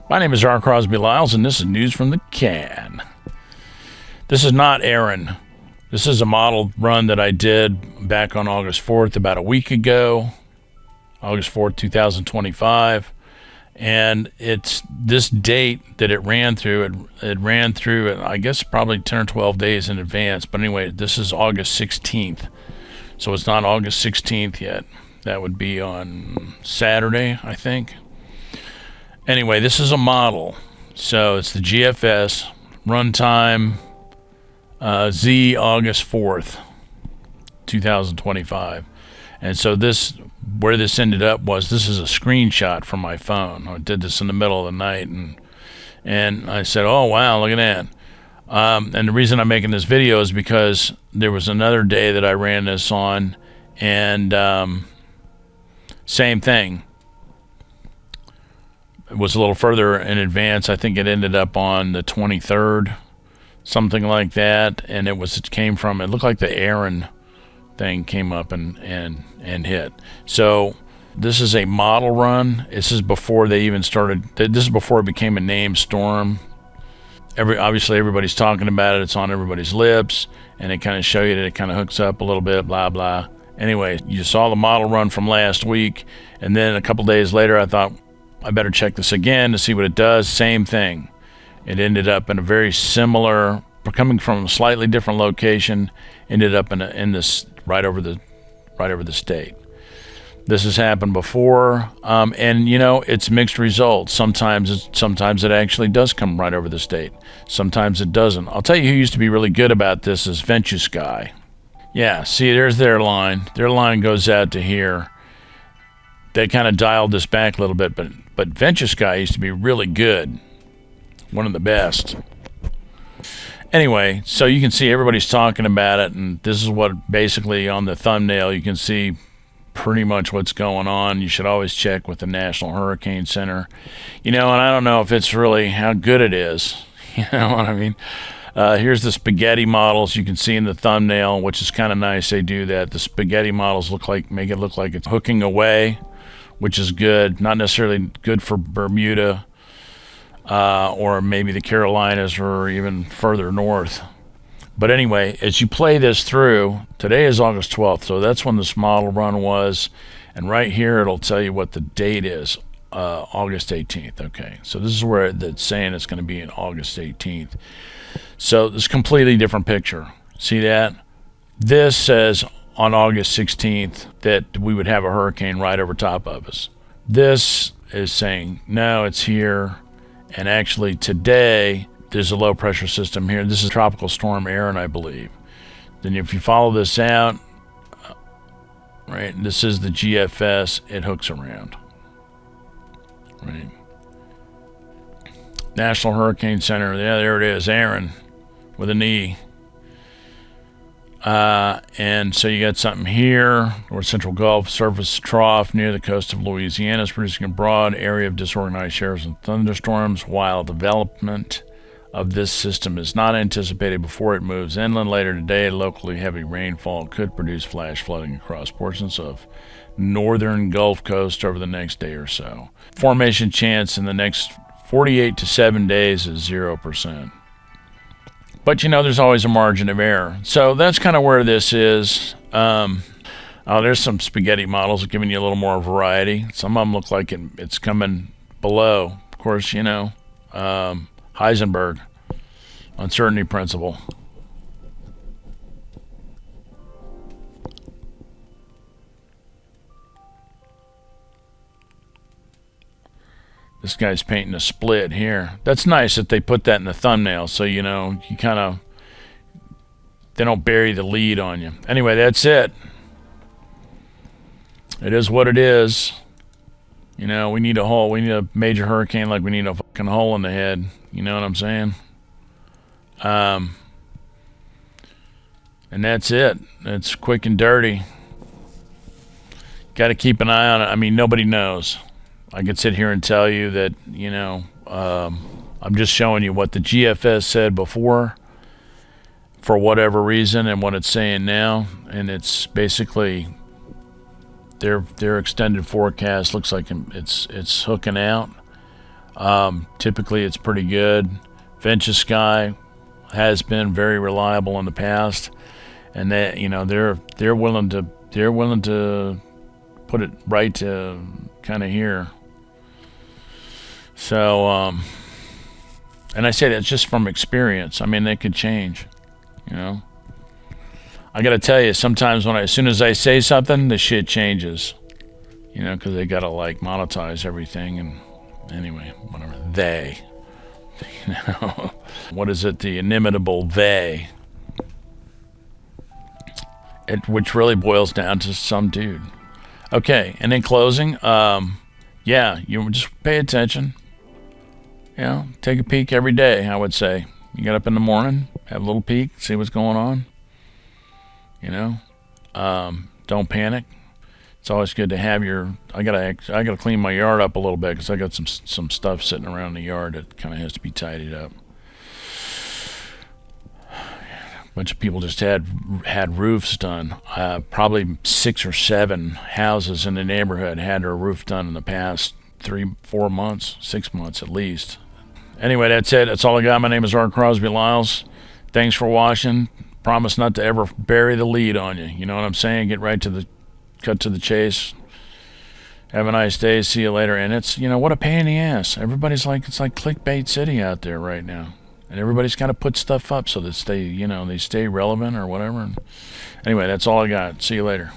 My name is R. Crosby Lyles, and this is News from the Can. This is not Erin. This is a model run that I did back on August 4th, about a week ago, August 4th, 2025. And it's this date that it ran through. It ran through, I guess, probably 10 or 12 days in advance. But anyway, this is August 16th. So it's not August 16th yet. That would be on Saturday, I think. Anyway, this is a model. So it's the GFS runtime Z August 4th, 2025. And so where this ended up was, this is a screenshot from my phone. I did this in the middle of the night, and I said, oh, wow, look at that. And the reason I'm making this video is because there was another day that I ran this on, and same thing. It was a little further in advance. I think it ended up on the 23rd, something like that. And it looked like the Erin thing came up and hit. So this is a model run. This is before they even started. This is before it became a named storm. Obviously everybody's talking about it. It's on everybody's lips, and they kind of show you that it kind of hooks up a little bit, blah, blah. Anyway, you saw the model run from last week, and then a couple days later, I thought I better check this again to see what it does. Same thing. It ended up in a very similar, coming from a slightly different location, ended up in this right over the state. This has happened before, and it's mixed results. Sometimes it actually does come right over the state. Sometimes it doesn't. I'll tell you who used to be really good about this is Sky. Yeah, see, there's their line. Their line goes out to here. They kind of dialed this back a little bit, but Sky used to be really good. One of the best. Anyway, so you can see everybody's talking about it, and this is what basically on the thumbnail you can see pretty much what's going on. You should always check with the National Hurricane Center. And I don't know if it's really how good it is. You know what I mean? Here's the spaghetti models you can see in the thumbnail, which is kind of nice. They do that. The spaghetti models make it look like it's hooking away, which is good. Not necessarily good for Bermuda or maybe the Carolinas or even further north. But anyway, as you play this through, today is August 12th, so that's when this model run was. And right here, it'll tell you what the date is, August 18th. Okay, so this is where it's saying it's going to be in August 18th. So this completely different picture. See that? This says on August 16th that we would have a hurricane right over top of us. This is saying, no, it's here. And actually today, there's a low pressure system here. This is Tropical Storm Erin, I believe. Then if you follow this out, right, this is the GFS, it hooks around. Right. National Hurricane Center, yeah, there it is, Erin, with an E. And so you got something here, North Central Gulf surface trough near the coast of Louisiana is producing a broad area of disorganized showers and thunderstorms, while development of this system is not anticipated before it moves inland later today. Locally heavy rainfall could produce flash flooding across portions of northern Gulf Coast over the next day or so. Formation chance in the next 48 to 7 days is 0%. But there's always a margin of error. So that's kind of where this is. There's some spaghetti models giving you a little more variety. Some of them look like it's coming below. Of course, Heisenberg, uncertainty principle. This guy's painting a split here. That's nice that they put that in the thumbnail, so you kind of, they don't bury the lead on you. Anyway, that's it. It is what it is. We need a hole. We need a major hurricane like we need a fucking hole in the head. You know what I'm saying? And that's it. It's quick and dirty. Got to keep an eye on it. I mean, nobody knows. I could sit here and tell you that, I'm just showing you what the GFS said before for whatever reason and what it's saying now. And it's basically their extended forecast looks like it's hooking out. Typically, it's pretty good. Venture Sky has been very reliable in the past, and they, they're willing to put it right to kind of here. So, and I say that's just from experience. I mean, they could change. You know, I got to tell you, sometimes as soon as I say something, the shit changes. Because they got to like monetize everything, and anyway, whatever. What is it? The inimitable they. Which really boils down to some dude. Okay, and in closing, yeah, you just pay attention. Take a peek every day, I would say. You get up in the morning, have a little peek, see what's going on. Don't panic. It's always good to have I gotta clean my yard up a little bit because I got some stuff sitting around the yard that kind of has to be tidied up. A bunch of people just had roofs done. Probably 6 or 7 houses in the neighborhood had their roof done in the past 3-4 months, 6 months at least. Anyway, that's it. That's all I got. My name is Art Crosby Lyles. Thanks for watching. Promise not to ever bury the lead on you. You know what I'm saying? Cut to the chase. Have a nice day. See you later. And it's, what a pain in the ass. Everybody's like, it's like clickbait city out there right now. And everybody's got to put stuff up so that they stay relevant or whatever. Anyway, that's all I got. See you later.